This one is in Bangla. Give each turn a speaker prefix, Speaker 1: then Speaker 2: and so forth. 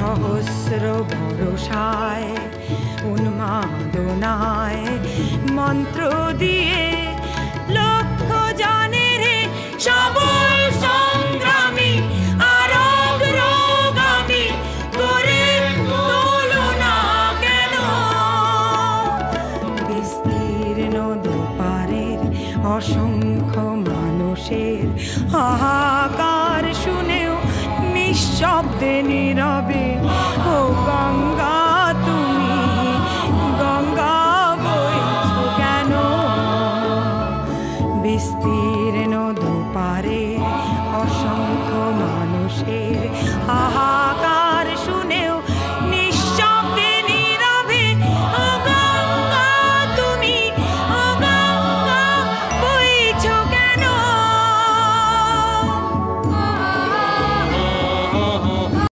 Speaker 1: সহস্র ভরসায় উন্মাদনায় মন্ত্র দিয়ে লক্ষ জানে রে সবল সংগ্রামী আর অগ্রগামী করে তোলো না কেন বিস্তীর্ণ দুপারের অসংখ্য মানুষের হাহাকার শুনেও নিঃশব্দে নীরবে ও গঙ্গা